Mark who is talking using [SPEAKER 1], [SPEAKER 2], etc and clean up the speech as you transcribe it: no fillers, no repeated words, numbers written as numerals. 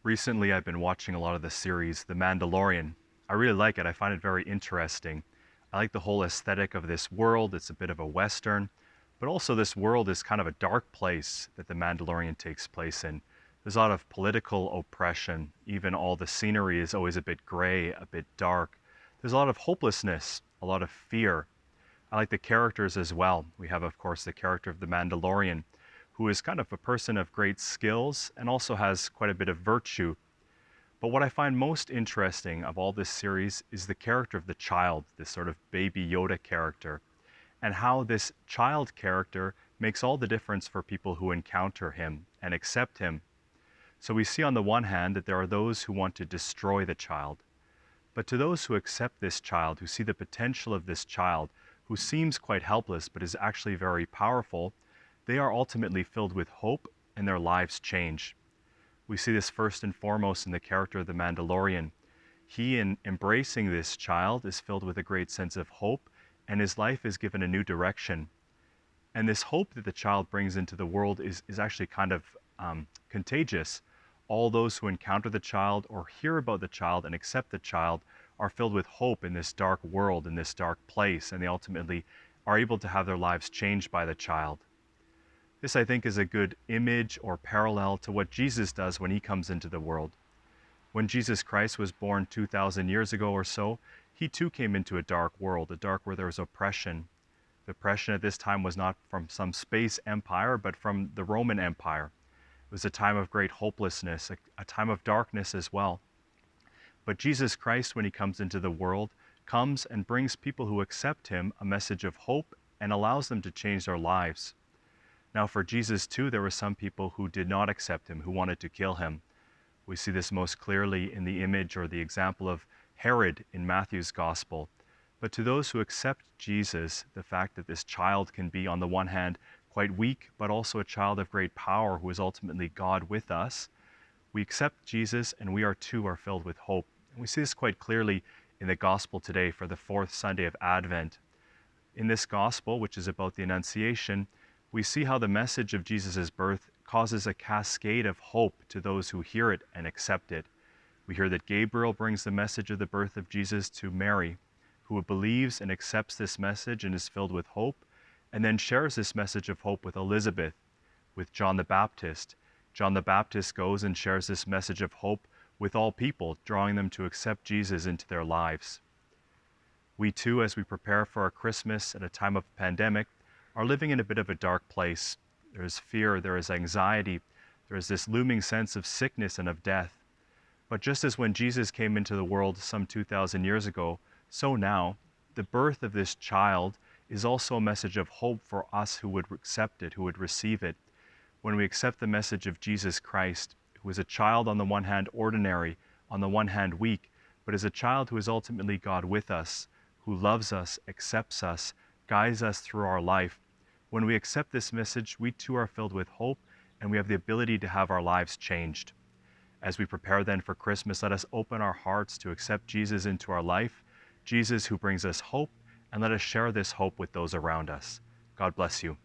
[SPEAKER 1] Recently, I've been watching a lot of the series The Mandalorian. I really like it. I find it very interesting. I like the whole aesthetic of this world. It's a bit of a Western, but also this world is kind of a dark place that The Mandalorian takes place in. There's a lot of political oppression. Even all the scenery is always a bit gray, a bit dark. There's a lot of hopelessness, a lot of fear. I like the characters as well. We have, of course, the character of the Mandalorian, who is kind of a person of great skills and also has quite a bit of virtue. But what I find most interesting of all this series is the character of the child, this sort of baby Yoda character, and how this child character makes all the difference for people who encounter him and accept him. So we see on the one hand that there are those who want to destroy the child. But to those who accept this child, who see the potential of this child, who seems quite helpless but is actually very powerful, they are ultimately filled with hope and their lives change. We see this first and foremost in the character of the Mandalorian. He, in embracing this child, is filled with a great sense of hope, and his life is given a new direction. And this hope that the child brings into the world is actually kind of contagious. All those who encounter the child or hear about the child and accept the child are filled with hope in this dark world, in this dark place, and they ultimately are able to have their lives changed by the child. This, I think, is a good image or parallel to what Jesus does when he comes into the world. When Jesus Christ was born 2,000 years ago or so, he too came into a dark world, a dark where there was oppression. The oppression at this time was not from some space empire, but from the Roman Empire. It was a time of great hopelessness, a time of darkness as well. But Jesus Christ, when he comes into the world, comes and brings people who accept him a message of hope and allows them to change their lives. Now, for Jesus too, there were some people who did not accept him, who wanted to kill him. We see this most clearly in the image or the example of Herod in Matthew's gospel. But to those who accept Jesus, the fact that this child can be, on the one hand, quite weak, but also a child of great power who is ultimately God with us, we accept Jesus and we are too are filled with hope. And we see this quite clearly in the gospel today for the fourth Sunday of Advent. In this gospel, which is about the Annunciation, we see how the message of Jesus' birth causes a cascade of hope to those who hear it and accept it. We hear that Gabriel brings the message of the birth of Jesus to Mary, who believes and accepts this message and is filled with hope, and then shares this message of hope with Elizabeth, with John the Baptist. John the Baptist goes and shares this message of hope with all people, drawing them to accept Jesus into their lives. We too, as we prepare for our Christmas at a time of pandemic, are living in a bit of a dark place. There is fear, there is anxiety, there is this looming sense of sickness and of death. But just as when Jesus came into the world some 2,000 years ago, so now, the birth of this child is also a message of hope for us who would accept it, who would receive it. When we accept the message of Jesus Christ, who is a child on the one hand ordinary, on the one hand weak, but is a child who is ultimately God with us, who loves us, accepts us, guides us through our life. When we accept this message, we too are filled with hope and we have the ability to have our lives changed. As we prepare then for Christmas, let us open our hearts to accept Jesus into our life, Jesus who brings us hope, and let us share this hope with those around us. God bless you.